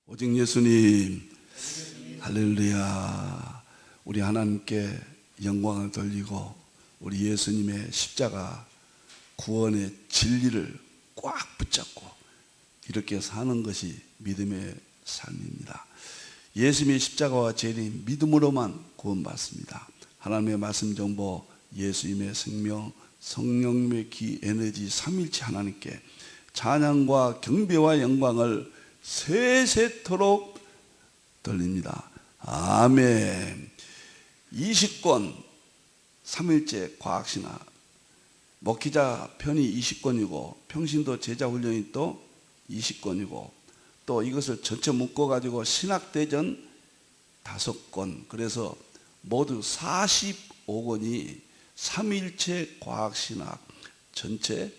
오직 예수님, 할렐루야. 우리 하나님께 영광을 돌리고 우리 예수님의 십자가 구원의 진리를 꽉 붙잡고 이렇게 사는 것이 믿음의 삶입니다. 예수님의 십자가와 재림, 믿음으로만 구원받습니다. 하나님의 말씀 정보, 예수님의 생명, 성령님의 기, 에너지, 삼일체 하나님께 찬양과 경배와 영광을 세세토록 돌립니다. 아멘. 20권 삼일체 과학신학 목회자 편이 20권이고 평신도 제자훈련이 또 20권이고 또 이것을 전체 묶어가지고 신학대전 5권, 그래서 모두 45권이 삼일체 과학신학 전체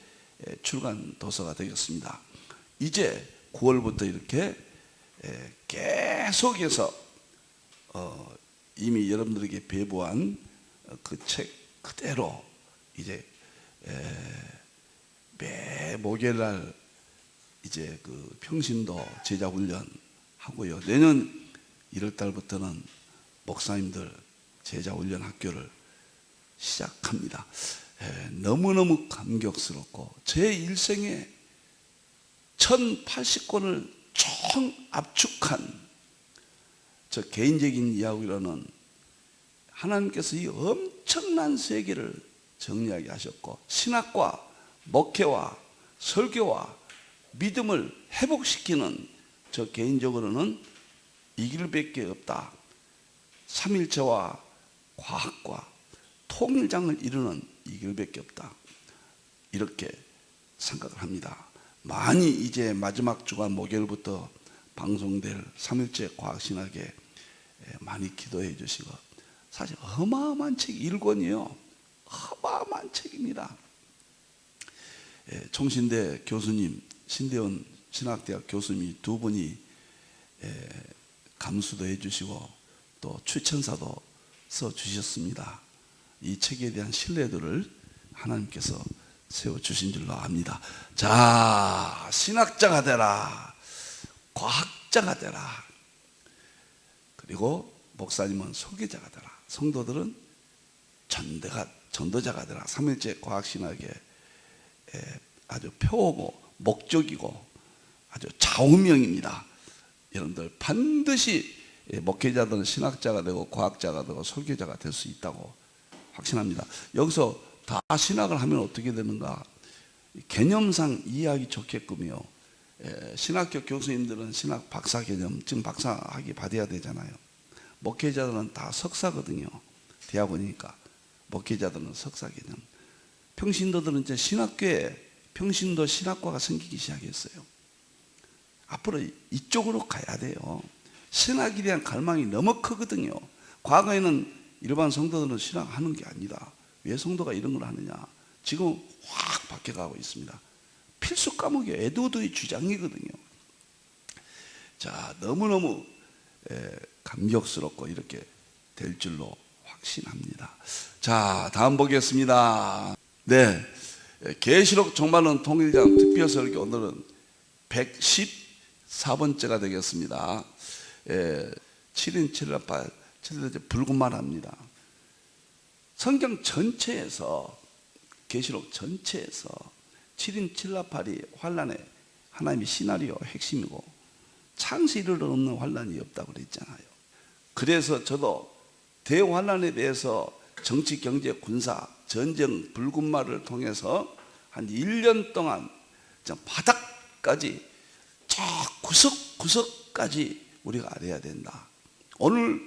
출간 도서가 되겠습니다. 이제 9월부터 이렇게 계속해서 이미 여러분들에게 배부한 그 책 그대로 이제 매 목요일날 이제 그 평신도 제자훈련 하고요. 내년 1월달부터는 목사님들 제자훈련 학교를 시작합니다. 너무너무 감격스럽고 제 일생에 1080권을 총 압축한 저 개인적인 이야기로는 하나님께서 이 엄청난 세계를 정리하게 하셨고 신학과 목회와 설교와 믿음을 회복시키는 저 개인적으로는 이 길밖에 없다. 삼일체와 과학과 통일장을 이루는 이 길밖에 없다. 이렇게 생각을 합니다. 많이 이제 마지막 주간 목요일부터 방송될 삼일체 과학신학에 많이 기도해 주시고, 사실 어마어마한 책 1권이요. 어마어마한 책입니다. 총신대 교수님, 신대원 신학대학 교수님 두 분이 감수도 해 주시고 또 추천사도 써 주셨습니다. 이 책에 대한 신뢰도를 하나님께서 세워주신 줄로 압니다. 자, 신학자가 되라, 과학자가 되라, 그리고 목사님은 설교자가 되라, 성도들은 전도자가 되라. 삼일체 과학신학의 아주 표어고 목적이고 아주 좌우명입니다. 여러분들 반드시 목회자들은 신학자가 되고 과학자가 되고 설교자가 될 수 있다고 확신합니다. 여기서 다 신학을 하면 어떻게 되는가? 개념상 이해하기 좋게끔요. 신학교 교수님들은 신학 박사 개념, 지금 박사학위 받아야 되잖아요. 목회자들은 다 석사거든요. 대학원이니까 목회자들은 석사 개념. 평신도들은 이제 신학교에 평신도 신학과가 생기기 시작했어요. 앞으로 이쪽으로 가야 돼요. 신학에 대한 갈망이 너무 크거든요. 과거에는 일반 성도들은 신학하는 게 아니다. 왜 성도가 이런 걸 하느냐? 지금 확 바뀌어가고 있습니다. 필수 과목이 에드워드의 주장이거든요. 자, 너무너무 감격스럽고 이렇게 될 줄로 확신합니다. 자, 다음 보겠습니다. 네, 계시록 종말론 통일장 특별설교 오늘은 114번째가 되겠습니다. 7인 7라파 7대째 붉은말 합니다. 성경 전체에서, 계시록 전체에서 7인 7나팔이 환란의 하나님의 시나리오 핵심이고 창세 이르러 없는 환란이 없다고 그랬잖아요. 그래서 저도 대환란에 대해서 정치, 경제, 군사, 전쟁, 붉은말을 통해서 한 1년 동안 바닥까지 저 구석구석까지 우리가 알아야 된다. 오늘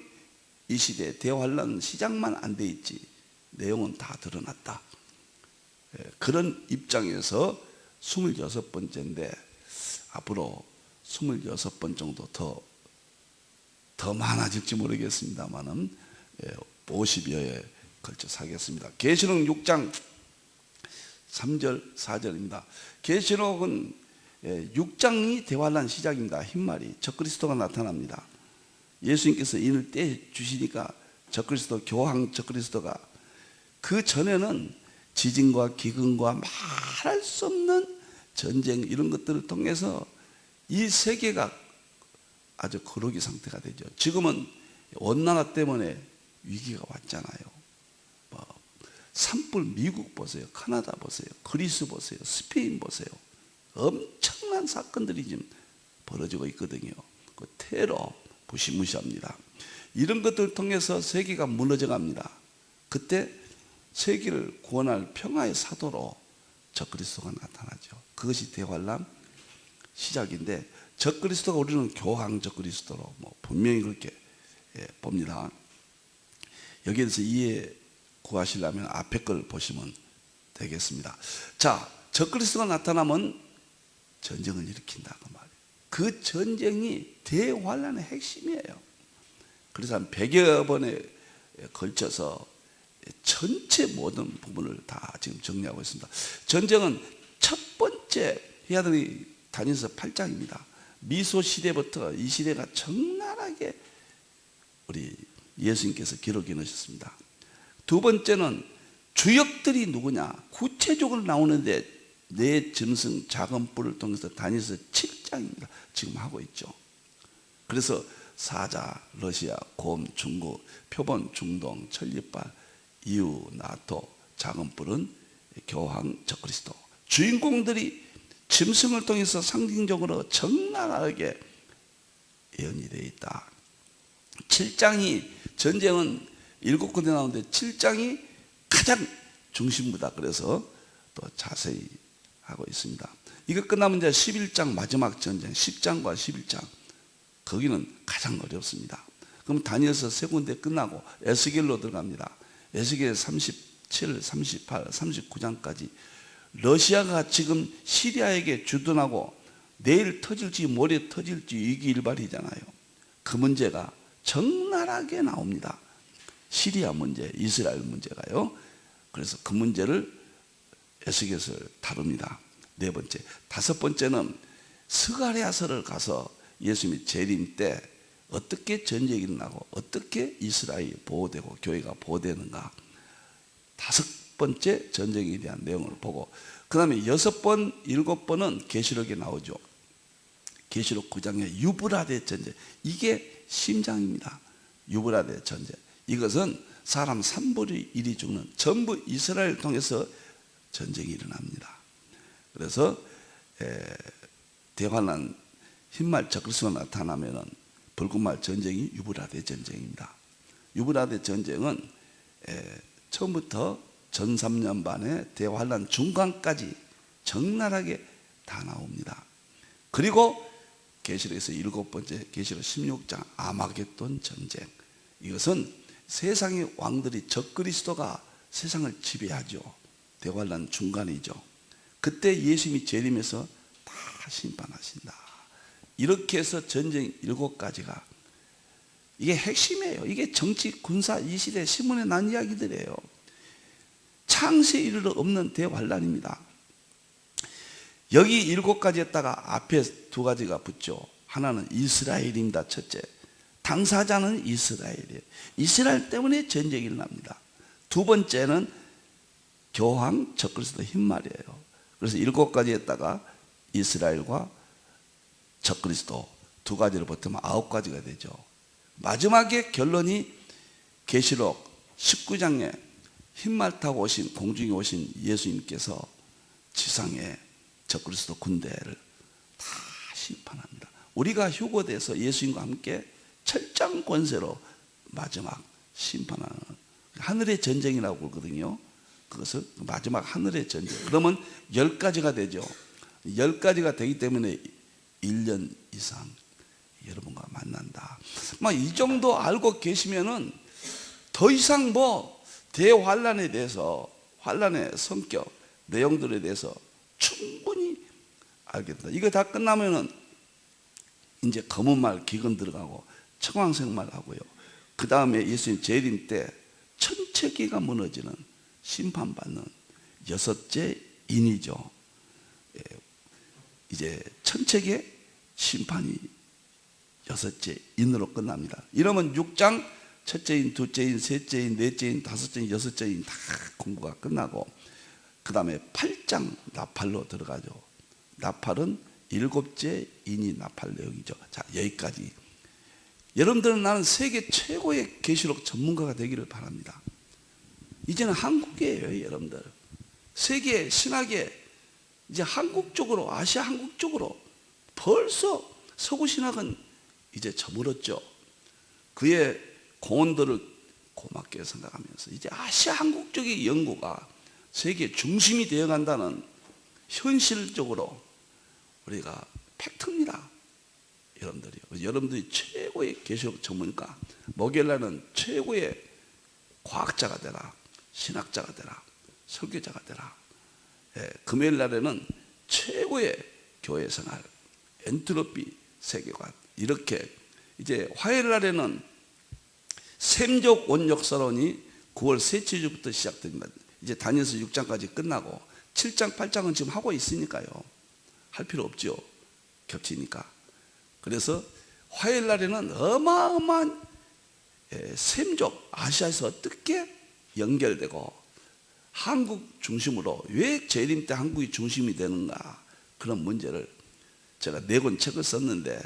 이 시대에 대환란 시작만 안 돼 있지 내용은 다 드러났다. 그런 입장에서 26번째인데 앞으로 26번 정도 더 많아질지 모르겠습니다만은 50여에 걸쳐서 하겠습니다. 계시록 6장 3절 4절입니다. 계시록은 6장이 대환란 시작입니다. 흰말이 적그리스도가 나타납니다. 예수님께서 인을 떼주시니까 적그리스도, 교황 적그리스도가, 그 전에는 지진과 기근과 말할 수 없는 전쟁 이런 것들을 통해서 이 세계가 아주 거르기 상태가 되죠. 지금은 온난화 때문에 위기가 왔잖아요. 산불 미국 보세요. 캐나다 보세요. 그리스 보세요. 스페인 보세요. 엄청난 사건들이 지금 벌어지고 있거든요. 그 테러 무시무시합니다. 이런 것들을 통해서 세계가 무너져 갑니다. 그때 세계를 구원할 평화의 사도로 적그리스도가 나타나죠. 그것이 대환란 시작인데, 적그리스도가 우리는 교황 적그리스도로 분명히 그렇게 봅니다. 여기에 대해서 이해 구하시려면 앞에 걸 보시면 되겠습니다. 자, 적그리스도가 나타나면 전쟁을 일으킨다 그 말이에요. 그 전쟁이 대환란의 핵심이에요. 그래서 한 100여 번에 걸쳐서 전체 모든 부분을 다 지금 정리하고 있습니다. 전쟁은 첫 번째 해야 되는 다니엘서 8장입니다. 미소 시대부터 이 시대가 적나라하게 우리 예수님께서 기록해 놓으셨습니다. 두 번째는 주역들이 누구냐 구체적으로 나오는데 내 짐승 작은 뿔을 통해서 다니엘서 7장입니다. 지금 하고 있죠. 그래서 사자, 러시아, 곰, 중국, 표본, 중동, 천리빨, EU, 나토, 작은 뿔은 교황 적그리스도. 주인공들이 짐승을 통해서 상징적으로 적나라하게 예언이 되어 있다. 7장이 전쟁은 7군데 나오는데 7장이 가장 중심부다. 그래서 또 자세히 하고 있습니다. 이거 끝나면 이제 11장 마지막 전쟁 10장과 11장 거기는 가장 어렵습니다. 그럼 다니엘서 세 군데 끝나고 에스겔로 들어갑니다. 에스겔 37, 38, 39장까지 러시아가 지금 시리아에게 주둔하고 내일 터질지 모레 터질지 위기일발이잖아요. 그 문제가 적나라하게 나옵니다. 시리아 문제, 이스라엘 문제가요. 그래서 그 문제를 에스겔에서 다룹니다. 네 번째, 다섯 번째는 스가랴서를 가서 예수님이 재림 때 어떻게 전쟁이 일어나고 어떻게 이스라엘이 보호되고 교회가 보호되는가, 다섯 번째 전쟁에 대한 내용을 보고, 그 다음에 6번, 7번은 계시록에 나오죠. 계시록 9장의 유브라데 전쟁, 이게 심장입니다. 유브라데 전쟁, 이것은 사람 3분의 1이 죽는, 전부 이스라엘을 통해서 전쟁이 일어납니다. 그래서 대환란 흰말 적그리스도가 나타나면은 붉은 말 전쟁이 유브라데 전쟁입니다. 유브라데 전쟁은 처음부터 전 3년 반에 대환란 중간까지 적나라하게 다 나옵니다. 그리고 계시록에서 7번째 계시록 16장 아마겟돈 전쟁, 이것은 세상의 왕들이 적그리스도가 세상을 지배하죠. 대환란 중간이죠. 그때 예수님이 재림해서 다 심판하신다. 이렇게 해서 전쟁 7가지가 이게 핵심이에요. 이게 정치, 군사, 이 시대 신문에 난 이야기들이에요. 창세에 이르러 없는 대환란입니다. 여기 7가지였다가 앞에 2가지가 붙죠. 하나는 이스라엘입니다. 첫째, 당사자는 이스라엘이에요. 이스라엘 때문에 전쟁이 일어납니다. 두 번째는 교황 적그리스도 흰말이에요. 그래서 7가지였다가 이스라엘과 적그리스도 2가지를 붙으면 9가지가 되죠. 마지막에 결론이 계시록 19장에 흰말 타고 오신, 공중에 오신 예수님께서 지상에 적그리스도 군대를 다 심판합니다. 우리가 휴거돼서 예수님과 함께 철장 권세로 마지막 심판하는 하늘의 전쟁이라고 그러거든요. 그것을 마지막 하늘의 전쟁. 그러면 10가지가 되죠. 10가지가 되기 때문에 1년 이상 여러분과 만난다. 이 정도 알고 계시면은 더 이상 대환란에 대해서, 환란의 성격, 내용들에 대해서 충분히 알게 된다. 이거 다 끝나면은 이제 검은 말 기근 들어가고 청황색 말 하고요. 그 다음에 예수님 재림 때 천체계가 무너지는, 심판받는 6째 인이죠. 이제 천체계 심판이 6째 인으로 끝납니다. 이러면 6장 첫째 인, 둘째 인, 셋째 인, 넷째 인, 다섯째 인, 여섯째 인 다 공부가 끝나고, 그 다음에 8장 나팔로 들어가죠. 나팔은 7째 인이 나팔 내용이죠. 자, 여기까지 여러분들은 나는 세계 최고의 계시록 전문가가 되기를 바랍니다. 이제는 한국이에요, 여러분들. 세계 신학에 이제 한국 쪽으로, 아시아 한국 쪽으로 벌써 서구 신학은 이제 저물었죠. 그의 공헌들을 고맙게 생각하면서 이제 아시아 한국 쪽의 연구가 세계 중심이 되어간다는 현실적으로 우리가 팩트입니다. 여러분들이 최고의 계시록 전문가, 목요일날은 최고의 과학자가 되라, 신학자가 되라, 설교자가 되라. 금요일날에는 최고의 교회 생활, 엔트로피 세계관, 이렇게 이제 화요일날에는 셈족 원역사론이 9월 셋째 주부터 시작됩니다. 이제 다니엘서 6장까지 끝나고 7장, 8장은 지금 하고 있으니까요. 할 필요 없죠. 겹치니까. 그래서 화요일 날에는 어마어마한 셈족, 아시아에서 어떻게 연결되고 한국 중심으로 왜 재림 때 한국이 중심이 되는가, 그런 문제를 제가 4권 책을 썼는데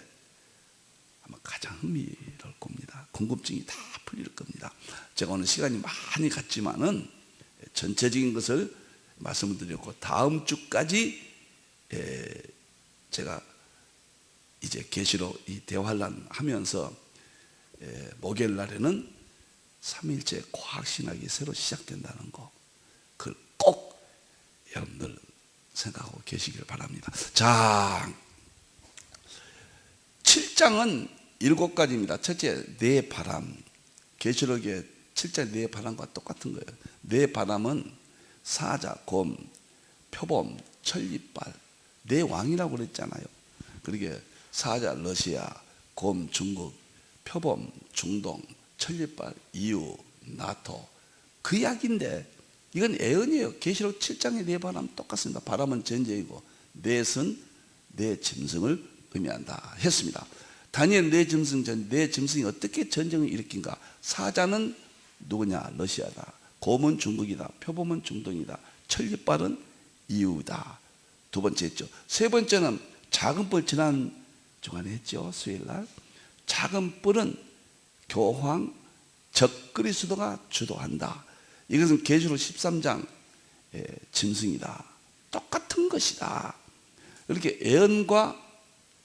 아마 가장 흥미로울 겁니다. 궁금증이 다 풀릴 겁니다. 제가 오늘 시간이 많이 갔지만은 전체적인 것을 말씀을 드렸고, 다음 주까지 제가 이제 계시록 이 대환란 하면서 목요일 날에는 삼일째 과학신학이 새로 시작된다는 거, 그걸 꼭 여러분들 생각하고 계시길 바랍니다. 자, 7장은 7가지입니다. 첫째, 네 바람. 계시록의 7장 네 바람과 똑같은 거예요. 네 바람은 사자, 곰, 표범, 천리빨, 네 왕이라고 그랬잖아요. 그러게 사자, 러시아, 곰, 중국, 표범, 중동, 천리빨, EU, 나토, 그 이야기인데 이건 애언이에요. 계시록 7장의 네 바람 똑같습니다. 바람은 전쟁이고 넷은 네 짐승을 의미한다 했습니다. 다니엘 네 짐승이 어떻게 전쟁을 일으킨가? 사자는 누구냐? 러시아다. 곰은 중국이다. 표범은 중동이다. 천리빨은 EU다. 두 번째 했죠. 세 번째는 작은 뿔, 지난 주간에 했죠. 수요일날. 작은 뿔은 교황 적그리스도가 주도한다. 이것은 계시록 13장 짐승이다. 똑같은 것이다. 이렇게 예언과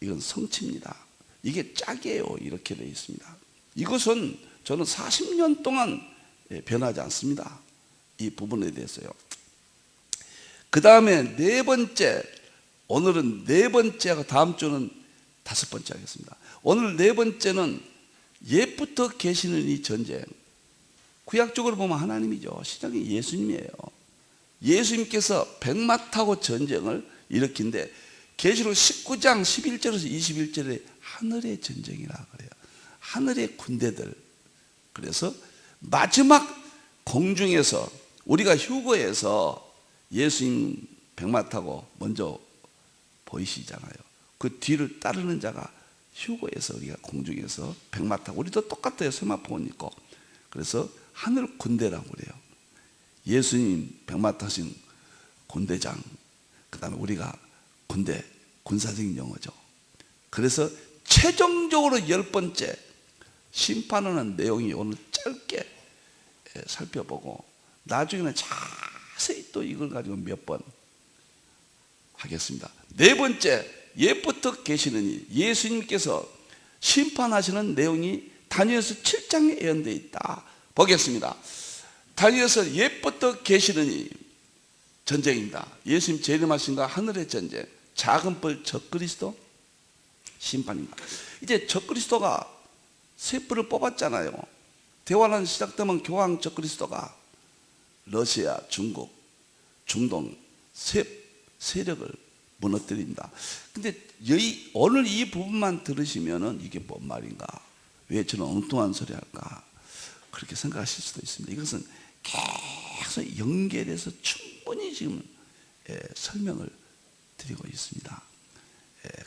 이건 성취입니다. 이게 짝이에요. 이렇게 되어 있습니다. 이것은 저는 40년 동안 변하지 않습니다. 이 부분에 대해서요. 그 다음에 네 번째, 오늘은 네 번째하고 다음 주는 다섯 번째 하겠습니다. 오늘 네 번째는 옛부터 계시는 이 전쟁. 구약적으로 보면 하나님이죠. 시작이 예수님이에요. 예수님께서 백마 타고 전쟁을 일으킨데 계시록 19장 11절에서 21절에 하늘의 전쟁이라 그래요. 하늘의 군대들. 그래서 마지막 공중에서 우리가 휴거에서 예수님 백마 타고 먼저 보이시잖아요. 그 뒤를 따르는 자가 휴거에서 우리가 공중에서 백마 타고, 우리도 똑같아요. 세마포는 있고. 그래서 하늘 군대라고 그래요. 예수님 백마 타신 군대장, 그 다음에 우리가 군대, 군사적인 용어죠. 그래서 최종적으로 10번째 심판하는 내용이 오늘 짧게 살펴보고 나중에는 자세히 또 이걸 가지고 몇 번 하겠습니다. 네 번째, 옛부터 계시느니, 예수님께서 심판하시는 내용이 다니엘서 7장에 예언되어 있다. 보겠습니다. 다니엘서 옛부터 계시느니 전쟁입니다. 예수님 재림하신가 하늘의 전쟁, 작은 뿔 적그리스도 심판입니다. 이제 적그리스도가 세 뿔을 뽑았잖아요. 대환란 시작되면 교황 적그리스도가 러시아, 중국, 중동 세력을 무너뜨립니다. 근데 오늘 이 부분만 들으시면은 이게 뭔 말인가? 왜 저는 엉뚱한 소리 할까? 그렇게 생각하실 수도 있습니다. 이것은 계속 연결해서 충분히 지금 설명을 드리고 있습니다.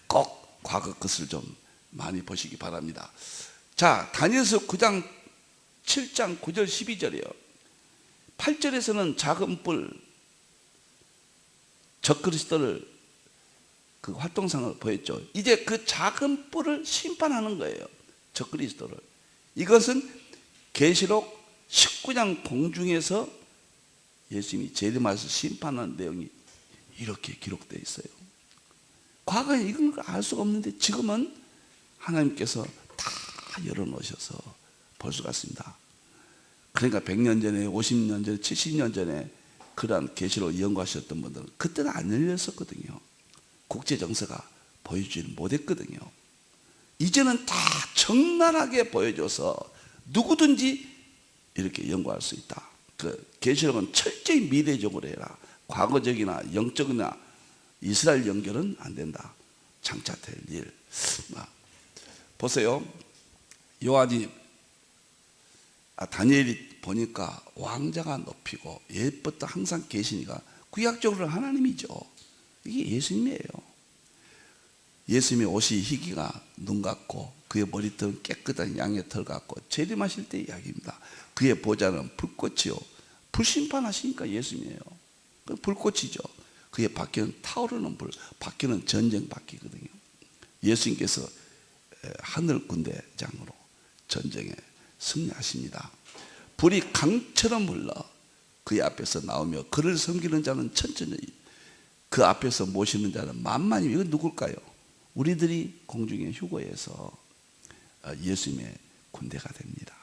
꼭 과거 것을 좀 많이 보시기 바랍니다. 자, 다니엘서 9장 7장 9절 12절이요. 8절에서는 작은 뿔 적그리스도를 그 활동상을 보였죠. 이제 그 작은 뿔을 심판하는 거예요. 적그리스도를. 이것은 계시록 19장 공중에서 예수님이 재림하셔서 심판하는 내용이 이렇게 기록되어 있어요. 과거에 이건 알 수가 없는데 지금은 하나님께서 다 열어놓으셔서 볼 수가 있습니다. 그러니까 100년 전에, 50년 전에, 70년 전에 그러한 계시로 연구하셨던 분들은 그때는 안 열렸었거든요. 국제 정세가 보여주지 못했거든요. 이제는 다 적나라하게 보여줘서 누구든지 이렇게 연구할 수 있다. 그 계시록은 철저히 미래적으로 해라. 과거적이나 영적이나 이스라엘 연결은 안 된다. 장차 될 일. 보세요. 요한이 다니엘이 보니까 왕자가 높이고 옛부터 항상 계시니까 구약적으로 하나님이죠. 이게 예수님이에요. 예수님의 옷이 희기가 눈 같고 그의 머리털은 깨끗한 양의 털 같고 재림하실 때 이야기입니다. 그의 보좌는 불꽃이요. 불심판하시니까 예수님이에요. 불꽃이죠. 그의 바퀴는 타오르는 불, 바퀴는 전쟁 바퀴거든요. 예수님께서 하늘 군대장으로 전쟁에 승리하십니다. 불이 강처럼 흘러 그의 앞에서 나오며 그를 섬기는 자는 천천히, 그 앞에서 모시는 자는 만만히. 이건 누굴까요? 우리들이 공중에 휴거해서 예수님의 군대가 됩니다.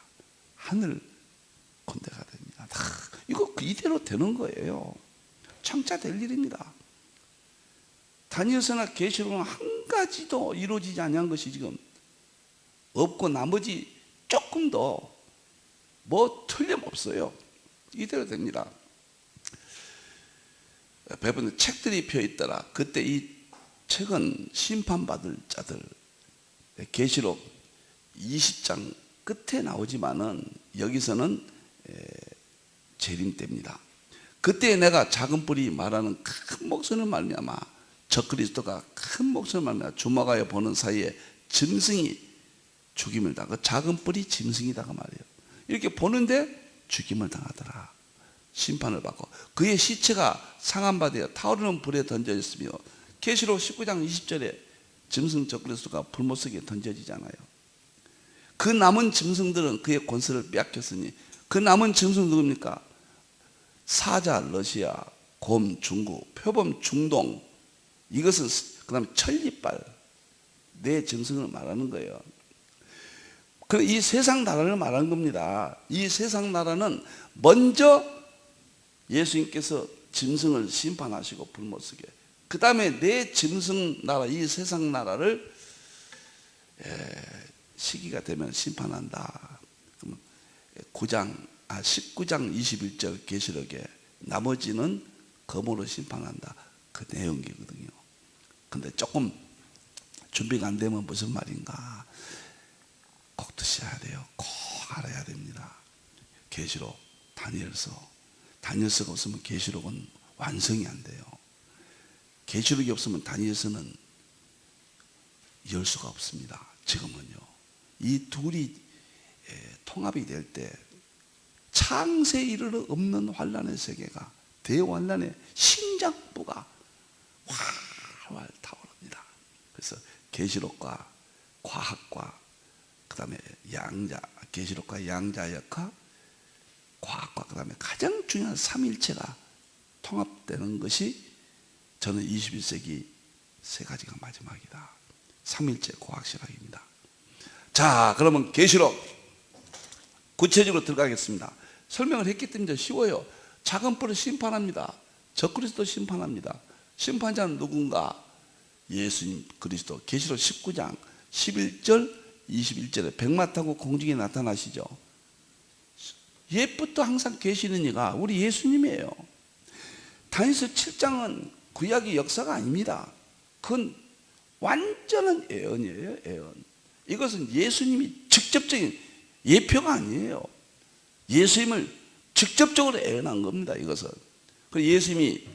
하늘 군대가 됩니다. 이거 이대로 되는 거예요. 장차 될 일입니다. 다니엘서나 계시록은 한 가지도 이루어지지 않은 것이 지금 없고 나머지 조금 더 뭐 틀림없어요. 이대로 됩니다. 배분의 책들이 펴 있더라. 그때 이 책은 심판받을 자들, 계시록 20장 끝에 나오지만은 여기서는 재림 때입니다. 그때 내가 작은 뿔이 말하는 큰 목소리를 말미암아 적그리스도가 큰 목소리를 말미암아 주목하여 보는 사이에 짐승이 죽임을 당하고, 그 작은 뿔이 짐승이다가 말이에요. 이렇게 보는데 죽임을 당하더라. 심판을 받고 그의 시체가 상한바다에 타오르는 불에 던져졌으며, 계시록 19장 20절에 짐승 적그리스도가 불못속에 던져지잖아요. 그 남은 짐승들은 그의 권세를 빼앗겼으니, 그 남은 짐승 누굽니까? 사자 러시아, 곰 중국, 표범 중동. 이것은 그 다음에 천리빨, 네 짐승을 말하는 거예요. 이 세상 나라를 말하는 겁니다. 이 세상 나라는 먼저 예수님께서 짐승을 심판하시고 불못속에, 그 다음에 내 짐승 나라, 이 세상 나라를 시기가 되면 심판한다. 그러면 19장 21절 계시록에 나머지는 검으로 심판한다. 그 내용이거든요. 근데 조금 준비가 안 되면 무슨 말인가 꼭 드셔야 돼요. 꼭 알아야 됩니다. 계시록, 다니엘서가 없으면 계시록은 완성이 안 돼요. 계시록이 없으면 다니엘서는 열 수가 없습니다. 지금은요. 이 둘이 통합이 될 때 창세에 이르러 없는 환란의 세계가, 대환란의 심장부가 활활 타오릅니다. 그래서 계시록과 과학과 그 다음에 계시록과 양자역학, 과학과 그 다음에 가장 중요한 삼일체가 통합되는 것이, 저는 21세기 세 가지가 마지막이다. 삼일체 과학실학입니다. 자, 그러면 계시록 구체적으로 들어가겠습니다. 설명을 했기 때문에 쉬워요. 작은 뿔을 심판합니다. 적그리스도 심판합니다. 심판자는 누군가? 예수님 그리스도. 계시록 19장 11절 21절에 백마 타고 공중에 나타나시죠. 옛부터 항상 계시는 이가 우리 예수님이에요. 다니엘서 7장은 구약의 역사가 아닙니다. 그건 완전한 예언이에요. 예언. 이것은 예수님이 직접적인 예표가 아니에요. 예수님을 직접적으로 예언한 겁니다. 이것은. 그래서 예수님이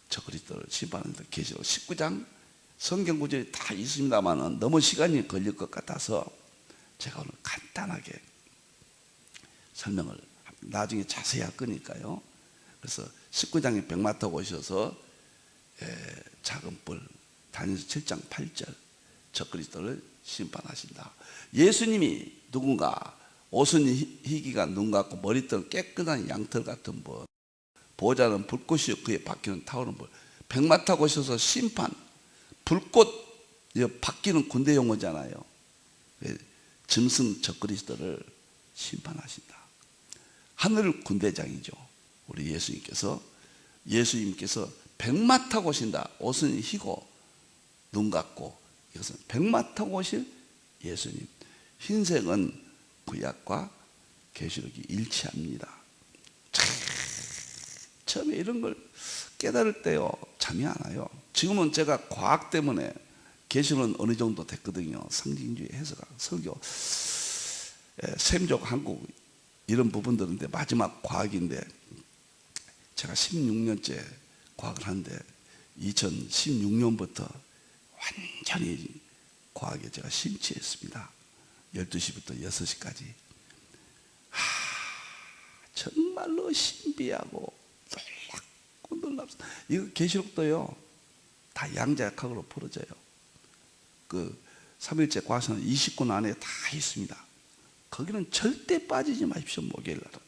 저 그리스도를 심판하는데, 계시록 19장 성경 구절이 다 있습니다만 너무 시간이 걸릴 것 같아서 제가 오늘 간단하게 설명을, 나중에 자세히 할 거니까요. 그래서 19장에 백마 타고 오셔서 작은 뿔, 다니엘서 7장 8절, 적그리스도를 심판하신다. 예수님이 누군가? 옷은 희기가 눈 같고 머리털은 깨끗한 양털 같은 분, 보좌는 불꽃이요 그에 바뀌는 타오르는 불. 백마 타고 오셔서 심판, 불꽃 바뀌는 군대 용어잖아요. 짐승 적그리스도를 심판하신다. 하늘 군대장이죠. 우리 예수님께서 백마 타고 오신다. 옷은 희고 눈 같고, 이것은 백마 타고 오실 예수님. 흰색은 구약과 계시록이 일치합니다. 처음에 이런 걸 깨달을 때요, 잠이 안 와요. 지금은 제가 과학 때문에 계시록은 어느 정도 됐거든요. 상징주의 해석, 설교, 셈족, 한국 이런 부분들인데 마지막 과학인데, 제가 16년째 과학을 하는데 2016년부터 완전히 과학에 제가 심취했습니다. 12시부터 6시까지. 정말로 신비하고 놀랍습니다. 이거 계시록도요, 다 양자역학으로 풀어져요. 그 3일째 과서는 20권 안에 다 있습니다. 거기는 절대 빠지지 마십시오. 목요일 날은.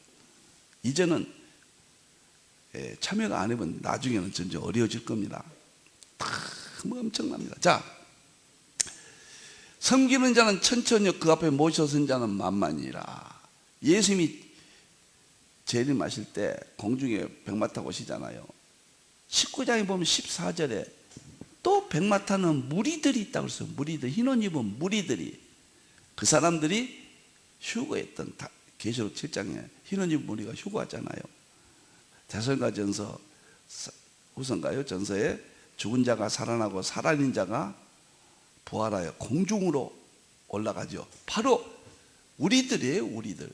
이제는 참여가 안 해면 나중에는 점점 어려워질 겁니다. 뭐 엄청납니다. 자, 섬기는 자는 천천히요 그 앞에 모셔선 자는 만만이라. 예수님이 재림하실 때 공중에 백마 타고 오시잖아요. 19장에 보면 14절에 또 백마 타는 무리들이 있다고 그랬어요. 무리들, 흰 옷 입은 무리들이. 그 사람들이 휴거했던, 계시록 7장에 흰 옷 입은 무리가 휴거하잖아요. 데살로니가전서 후서인가요? 전서에 죽은 자가 살아나고 살아있는 자가 부활하여 공중으로 올라가죠. 바로 우리들이에요. 우리들.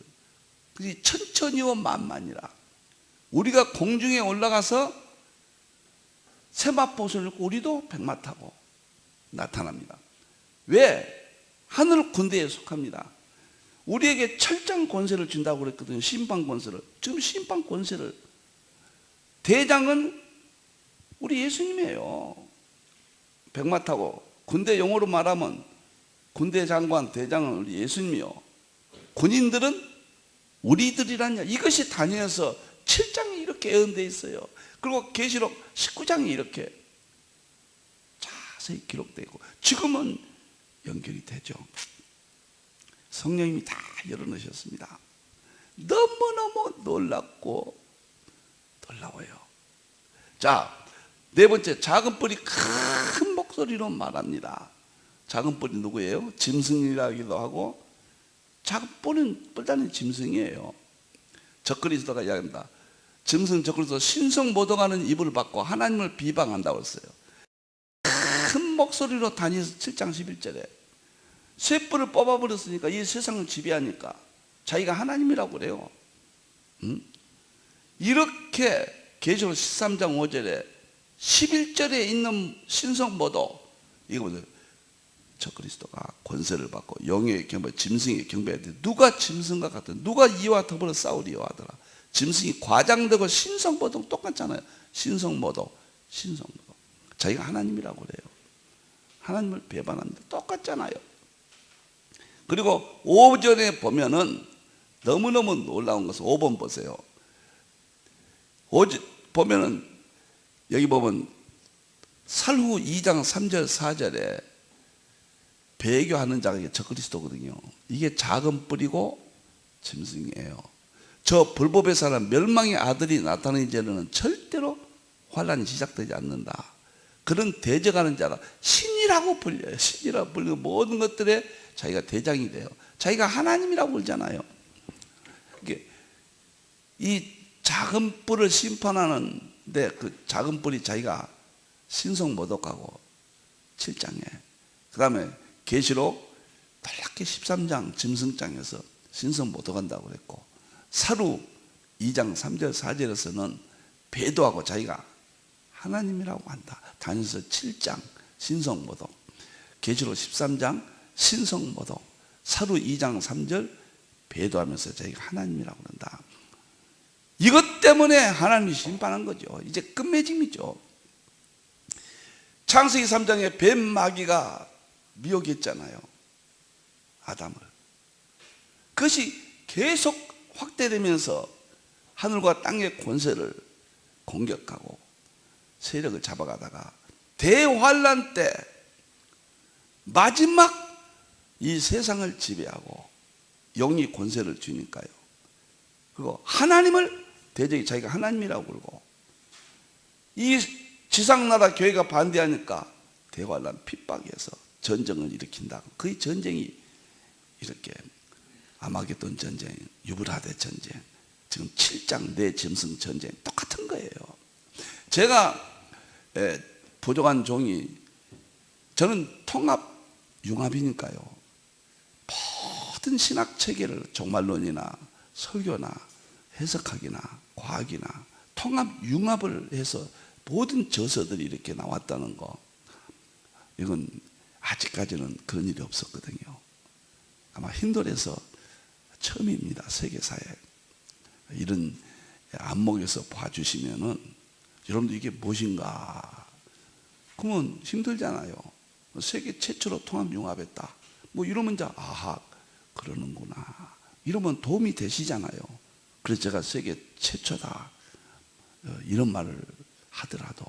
천천히와 만만이라. 우리가 공중에 올라가서 세마포옷을 입고 우리도 백마 타고 나타납니다. 왜? 하늘 군대에 속합니다. 우리에게 철장 권세를 준다고 그랬거든요. 심판 권세를. 지금 심판 권세를, 대장은 우리 예수님이에요. 백마 타고. 군대 용어로 말하면 군대 장관, 대장은 우리 예수님이요. 군인들은 우리들이란, 이것이 다니엘서 7장에 이렇게 예언되어 있어요. 그리고 계시록 19장에 이렇게 자세히 기록되어 있고, 지금은 연결이 되죠. 성령님이 다 열어놓으셨습니다. 너무너무 놀랍고 놀라워요. 자, 네 번째, 작은 뿔이 큰 목소리로 말합니다. 작은 뿔이 누구예요? 짐승이라기도 하고, 작은 뿔은 뿔다는 짐승이에요. 적그리스도가 이야기합니다. 짐승 적그리스도 신성모독하는 입을 받고 하나님을 비방한다고 했어요. 큰 목소리로 다니엘서 7장 11절에 쇠뿔을 뽑아버렸으니까 이 세상을 지배하니까 자기가 하나님이라고 그래요. 이렇게 계시록 13장 5절에 11절에 있는 신성모독, 이거 보세요. 적그리스도가 권세를 받고 영의 경배, 짐승의 경배할 때 누가 짐승과 같은, 누가 이와 더불어 싸우리요 하더라. 짐승이 과장되고 신성모독 똑같잖아요. 신성모독. 자기가 하나님이라고 그래요. 하나님을 배반하는데 똑같잖아요. 그리고 5절에 보면은 너무너무 놀라운 것은 5번 보세요. 5절 보면은 여기 보면 살후 2장 3절 4절에 배교하는 자가 적그리스도거든요. 이게 작은 뿔이고 짐승이에요. 저 불법의 사람 멸망의 아들이 나타나기 전에는 절대로 환란이 시작되지 않는다. 그런 대적하는 자라 신이라고 불려요. 신이라고 불리고 모든 것들에 자기가 대장이 돼요. 자기가 하나님이라고 불잖아요. 이 작은 뿔을 심판하는데 그 작은 뿔이 자기가 신성모독하고 7장에, 그 다음에 계시록 놀랍게 13장 짐승장에서 신성모독한다고 그랬고, 사루 2장 3절 4절에서는 배도하고 자기가 하나님이라고 한다. 다니엘서 7장 신성모독, 계시록 13장 신성모독, 사루 2장 3절 배도하면서 자기가 하나님이라고 한다. 이것 때문에 하나님이 심판한 거죠. 이제 끝맺음이죠. 창세기 3장에 뱀 마귀가 미혹했잖아요. 아담을. 그것이 계속 확대되면서 하늘과 땅의 권세를 공격하고 세력을 잡아가다가 대환란 때 마지막 이 세상을 지배하고 영이 권세를 주니까요. 그리고 하나님을 대적이 자기가 하나님이라고 그러고, 이 지상나라 교회가 반대하니까 대환란 핍박에서 전쟁을 일으킨다. 그 전쟁이 이렇게 아마겟돈 전쟁, 유브라데 전쟁, 지금 7장 내 짐승 전쟁 똑같은 거예요. 제가 부족한 종이, 저는 통합융합이니까요. 모든 신학 체계를 종말론이나 설교나 해석학이나 과학이나 통합융합을 해서 모든 저서들이 이렇게 나왔다는 거, 이건 아직까지는 그런 일이 없었거든요. 아마 힌두에서 처음입니다. 세계사에. 이런 안목에서 봐주시면은 여러분들 이게 무엇인가? 그러면 힘들잖아요. 세계 최초로 통합융합했다. 뭐 이러면 이제 아하 그러는구나. 이러면 도움이 되시잖아요. 그래서 제가 세계 최초다 이런 말을 하더라도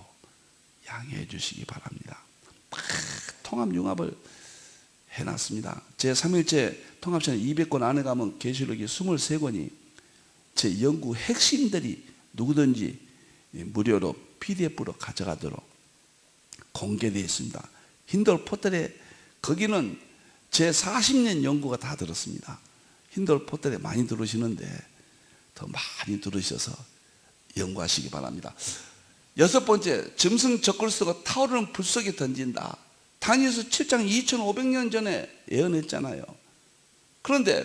양해해 주시기 바랍니다. 통합융합을 해놨습니다. 제 3일째 통합시간 200권 안에 가면 계시록이 23권이 제 연구 핵심들이 누구든지 무료로 PDF로 가져가도록 공개되어 있습니다. 힌돌 포털에, 거기는 제 40년 연구가 다 들었습니다. 힌돌 포털에 많이 들으시는데 더 많이 들으셔서 연구하시기 바랍니다. 6번째, 짐승 젖을 쓰고 타오르는 불 속에 던진다. 다니엘서 7장 2500년 전에 예언했잖아요. 그런데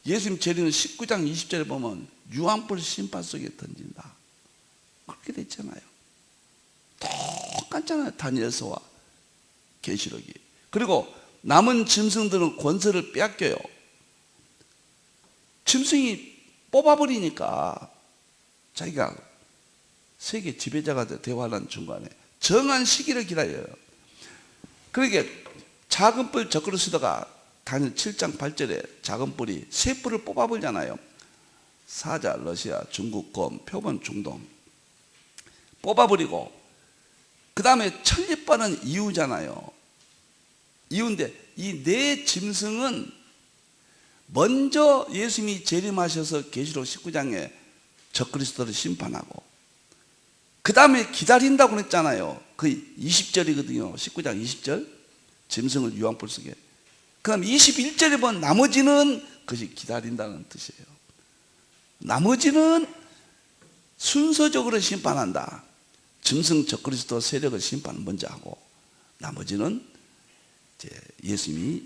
예수님 재림은 19장 20절에 보면 유황불 심판 속에 던진다. 그렇게 됐잖아요. 똑같잖아요. 다니엘서와 계시록이. 그리고 남은 짐승들은 권세를 빼앗겨요. 짐승이 뽑아버리니까 자기가 세계 지배자가 대화하는 중간에 정한 시기를 기다려요. 그러니까 작은 뿔 젖그릇 쓰다가 다니엘 7장 8절에 작은 뿔이 새 뿔을 뽑아버리잖아요. 사자, 러시아, 중국, 곰, 표본, 중동 뽑아버리고, 그 다음에 천리빨은 이유잖아요. 이유인데 이 네 짐승은 먼저 예수님이 재림하셔서 계시록 19장에 적그리스도를 심판하고, 그 다음에 기다린다고 그랬잖아요. 그 20절이거든요. 19장 20절. 짐승을 유황불 속에. 그 다음 21절에 보면 나머지는 그것이 기다린다는 뜻이에요. 나머지는 순서적으로 심판한다. 짐승 적그리스도 세력을 심판 먼저 하고, 나머지는 이제 예수님이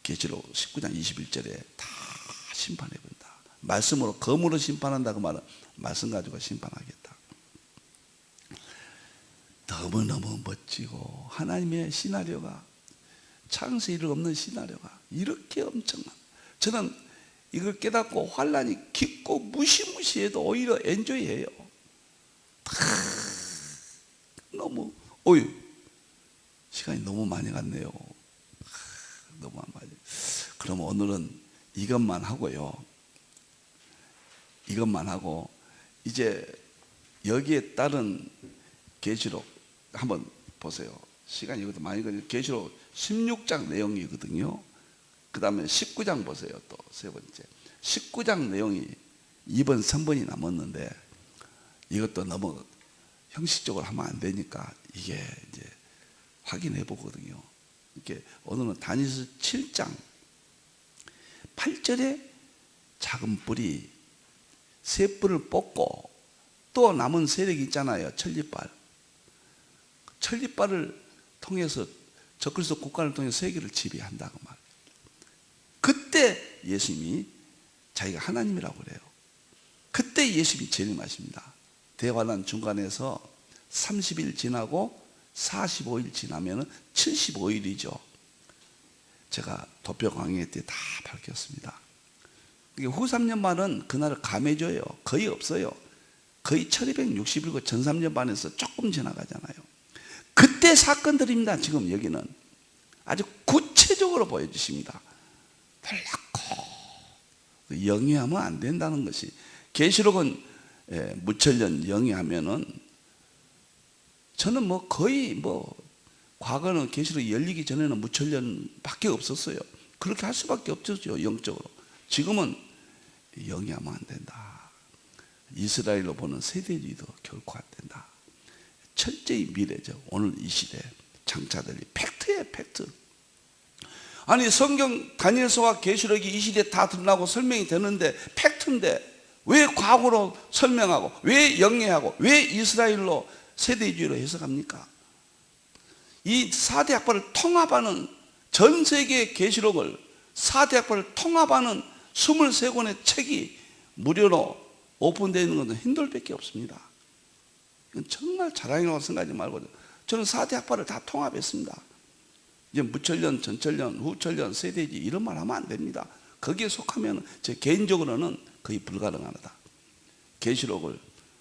계시록 19장 21절에 다 심판해 본다. 말씀으로, 검으로 심판한다. 그 말은 말씀 가지고 심판하겠다. 너무너무 멋지고, 하나님의 시나리오가, 창세 이를 없는 시나리오가 이렇게 엄청난, 저는 이걸 깨닫고 환란이 깊고 무시무시해도 오히려 엔조이해요. 너무, 어휴, 시간이 너무 많이 갔네요. 너무 많이. 그럼 오늘은 이것만 하고요. 이것만 하고, 이제 여기에 따른 계시록 한번 보세요. 시간이 이것도 많이 걸려요. 계시록 16장 내용이거든요. 그 다음에 19장 보세요. 또 세 번째 19장 내용이 2번 3번이 남았는데, 이것도 너무 형식적으로 하면 안 되니까 이게 이제 확인해 보거든요. 이렇게 오늘은 다니엘서 7장 8절에 작은 뿔이 새 뿔을 뽑고, 또 남은 세력이 있잖아요. 천리빨. 천리빨을 통해서 적그리스도 국가를 통해서 세계를 지배한다고 말해요. 그때 예수님이 자기가 하나님이라고 그래요. 그때 예수님이 재림하십니다. 대환란 중간에서 30일 지나고 45일 지나면 75일이죠. 제가 도표 강의 때 다 밝혔습니다. 후 3년 반은 그날을 감해줘요. 거의 없어요. 거의 1260일고 전 3년 반에서 조금 지나가잖아요. 그때 사건들입니다. 지금 여기는 아주 구체적으로 보여주십니다. 놀랍고 영위하면 안 된다는 것이, 계시록은 무천년 영위하면은, 저는 뭐 거의 뭐 과거는 계시록이 열리기 전에는 무천년밖에 없었어요. 그렇게 할 수밖에 없었죠, 영적으로. 지금은 영위하면 안 된다. 이스라엘로 보는 세대주의도 결코 안 된다. 철저히 미래죠. 오늘 이 시대 장차들이 팩트예요, 팩트. 아니 성경 다니엘서와 계시록이 이 시대에 다 드러나고 설명이 되는데 팩트인데 왜 과거로 설명하고, 왜 영예하고, 왜 이스라엘로 세대주의로 해석합니까? 이 4대 학파를 통합하는, 전 세계 계시록을 4대 학파를 통합하는 23권의 책이 무료로 오픈되어 있는 것은 힌들밖에 없습니다. 이건 정말 자랑이라고 생각하지 말고, 저는 4대 학파를 다 통합했습니다. 이제 무천년, 전천년, 후천년, 세대주의 이런 말 하면 안 됩니다. 거기에 속하면 제 개인적으로는 거의 불가능하다. 계시록을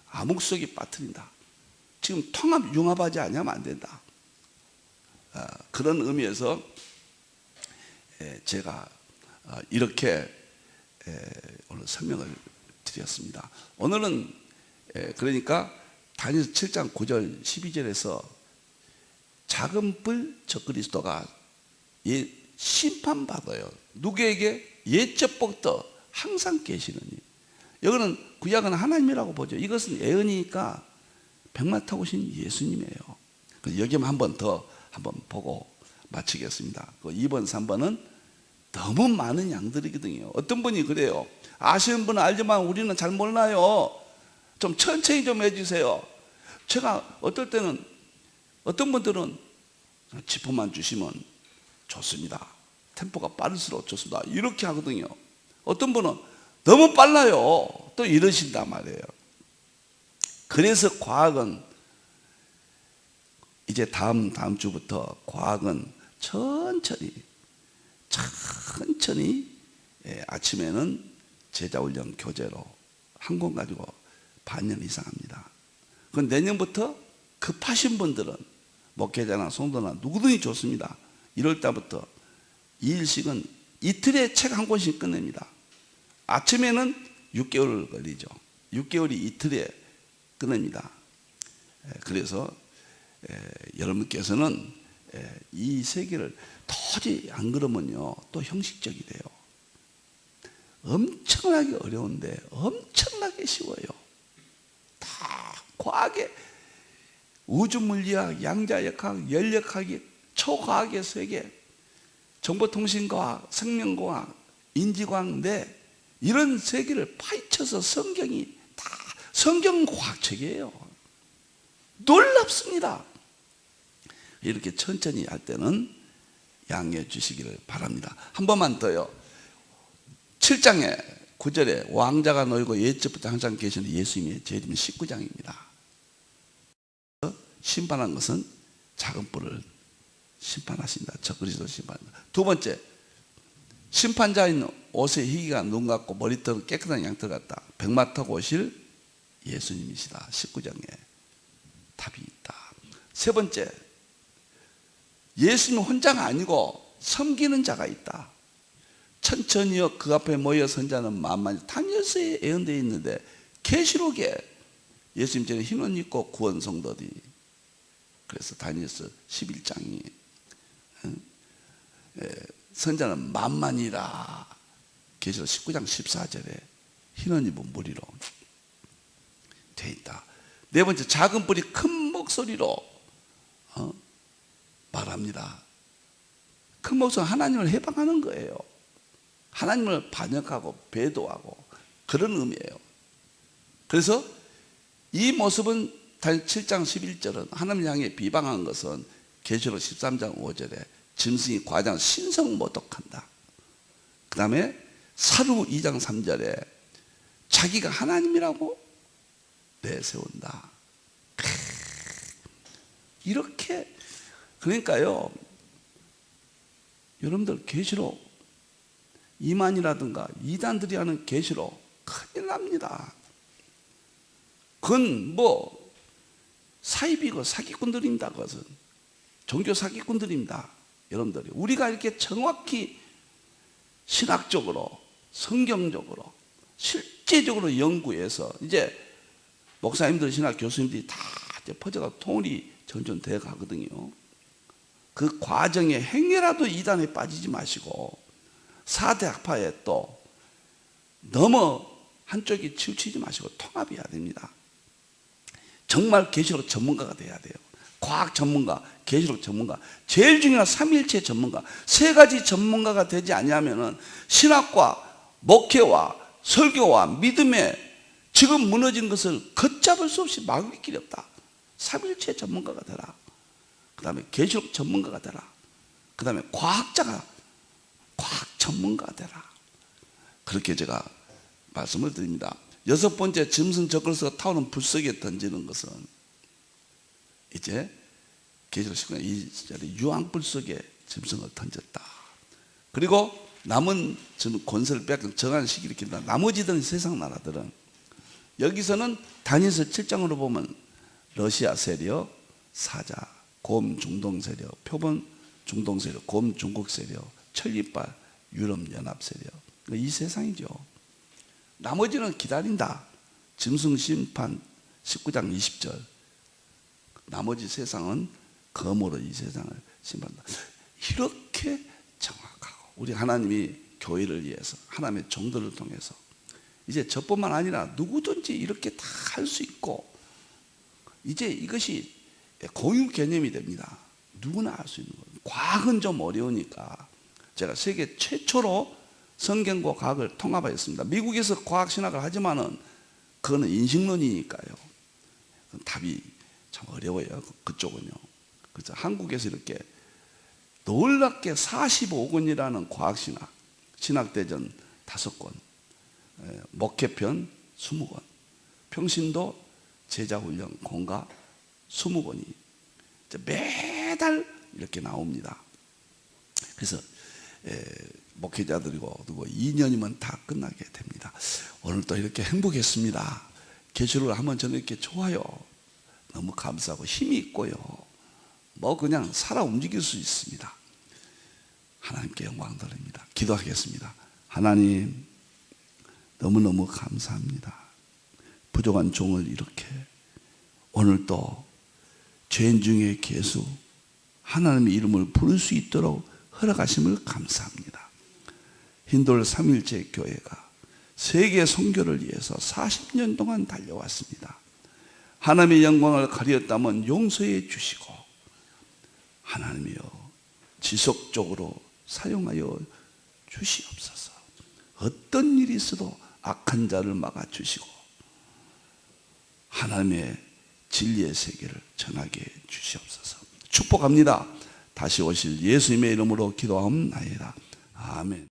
암흑속에 빠뜨린다. 지금 통합 융합하지 않으면 안 된다. 그런 의미에서 제가 이렇게 오늘 설명을 드렸습니다. 오늘은 그러니까 다니엘서 7장 9절 12절에서 작은 뿔 적그리스도가 심판받아요. 누구에게? 옛적부터 항상 계시느니. 여기는 구약은 하나님이라고 보죠. 이것은 예언이니까 백마 타고 오신 예수님이에요. 여기만 한번 더 한번 보고 마치겠습니다. 2번, 3번은 너무 많은 양들이거든요. 어떤 분이 그래요. 아시는 분은 알지만 우리는 잘 몰라요. 좀 천천히 좀 해주세요. 제가 어떨 때는, 어떤 분들은 지표만 주시면 좋습니다. 템포가 빠를수록 좋습니다. 이렇게 하거든요. 어떤 분은 너무 빨라요. 또 이러신단 말이에요. 그래서 과학은 이제 다음 주부터 과학은 천천히 아침에는 제자훈련 교재로 한 권 가지고 반년 이상 합니다. 그건 내년부터 급하신 분들은 목회자나 성도나 누구든지 좋습니다. 1월 달부터 2일씩은 이틀에 책 한 권씩 끝냅니다. 아침에는 6개월 걸리죠. 6개월이 이틀에 끝냅니다. 그래서 여러분께서는 이 세계를 도저히 안 그러면요 또 형식적이 돼요. 엄청나게 어려운데 엄청나게 쉬워요. 다 과학의 우주물리학, 양자역학, 연력학이 초과학의 세계, 정보통신과학, 생명과학, 인지과학, 이런 세계를 파헤쳐서 성경이 다 성경과학책이에요. 놀랍습니다. 이렇게 천천히 할 때는 양해해 주시기를 바랍니다. 한 번만 더요. 7장에 9절에 왕자가 놓이고 옛적부터 항상 계시는 예수님의 재림 19장입니다. 심판한 것은 작은 뿔을 심판하신다. 적그리스도 심판한다. 두 번째, 심판자인 옷의 희기가 눈 같고 머리털은 깨끗한 양털 같다. 백마 타고 오실 예수님이시다. 19장에 답이 있다. 세 번째, 예수님 혼자가 아니고 섬기는 자가 있다. 천천히여 그 앞에 모여 선 자는 만만히. 다니엘서에 예언되어 있는데 계시록에 예수님 전에 흰 옷 입고 구원 성도들이, 그래서 다니엘서 11장이 선자는 만만이라. 계시록 19장 14절에 흰 옷 입은 무리로 되어 있다. 네 번째, 작은 뿔이 큰 목소리로 말합니다. 큰 목소리, 하나님을 해방하는 거예요. 하나님을 반역하고 배도하고 그런 의미예요. 그래서 이 모습은 7장 11절은 하나님 향해 비방한 것은 계시록 13장 5절에 짐승이 과장 신성모독한다. 그 다음에 사루 2장 3절에 자기가 하나님이라고 내세운다. 이렇게, 그러니까요 여러분들 계시록 이만이라든가 이단들이 하는 계시록 큰일 납니다. 그건 사입이고 사기꾼들입니다. 그것은 종교 사기꾼들입니다. 여러분들이 우리가 이렇게 정확히 신학적으로, 성경적으로, 실제적으로 연구해서 이제 목사님들, 신학 교수님들이 다 이제 퍼져가 통일이 점점 돼 가거든요. 그 과정에 행여라도 이단에 빠지지 마시고 4대 학파에 또 너무 한쪽이 치우치지 마시고 통합해야 됩니다. 정말 계시록 전문가가 돼야 돼요. 과학 전문가, 계시록 전문가, 제일 중요한 삼위일체 전문가. 세 가지 전문가가 되지 않냐면은 신학과 목회와 설교와 믿음에 지금 무너진 것을 걷잡을 수 없이 막을 길이 없다. 삼위일체 전문가가 되라. 그 다음에 계시록 전문가가 되라. 그 다음에 과학 전문가가 되라. 그렇게 제가 말씀을 드립니다. 6번째, 짐승 젖글서가 타오는 불 속에 던지는 것은 이제 계시록 19장 2절에 유황불 속에 짐승을 던졌다. 그리고 남은 권세를 빼앗긴 정한 시기를 기다린다. 나머지들은 세상 나라들은 여기서는 다니엘서 7장으로 보면 러시아 세력, 사자, 곰 중동 세력, 표본 중동 세력, 곰 중국 세력, 천리빨 유럽 연합 세력, 이 세상이죠. 나머지는 기다린다. 짐승 심판 19장 20절. 나머지 세상은 검으로 이 세상을 심판한다. 이렇게 정확하고 우리 하나님이 교회를 위해서 하나님의 종들을 통해서 이제 저뿐만 아니라 누구든지 이렇게 다 할 수 있고 이제 이것이 공유 개념이 됩니다. 누구나 할 수 있는 거예요. 과학은 좀 어려우니까 제가 세계 최초로 성경과 과학을 통합하였습니다. 미국에서 과학신학을 하지만은 그거는 인식론이니까요. 답이 참 어려워요. 그쪽은요. 그래서 한국에서 이렇게 놀랍게 45권이라는 과학신학, 신학대전 5권, 목회편 20권, 평신도 제자훈련 공가 20권이 매달 이렇게 나옵니다. 그래서 목회자들이고 누구 2년이면 다 끝나게 됩니다. 오늘 또 이렇게 행복했습니다. 계시록을 하면 저는 이렇게 좋아요. 너무 감사하고 힘이 있고요. 뭐 그냥 살아 움직일 수 있습니다. 하나님께 영광 돌립니다. 기도하겠습니다. 하나님 너무너무 감사합니다. 부족한 종을 이렇게 오늘 또 죄인 중에 계수 하나님의 이름을 부를 수 있도록 허락하심을 감사합니다. 힌돌 삼일체 교회가 세계 선교를 위해서 40년 동안 달려왔습니다. 하나님의 영광을 가리었다면 용서해 주시고 하나님이여 지속적으로 사용하여 주시옵소서. 어떤 일이 있어도 악한 자를 막아주시고 하나님의 진리의 세계를 전하게 해 주시옵소서. 축복합니다. 다시 오실 예수님의 이름으로 기도하옵나이다. 아멘.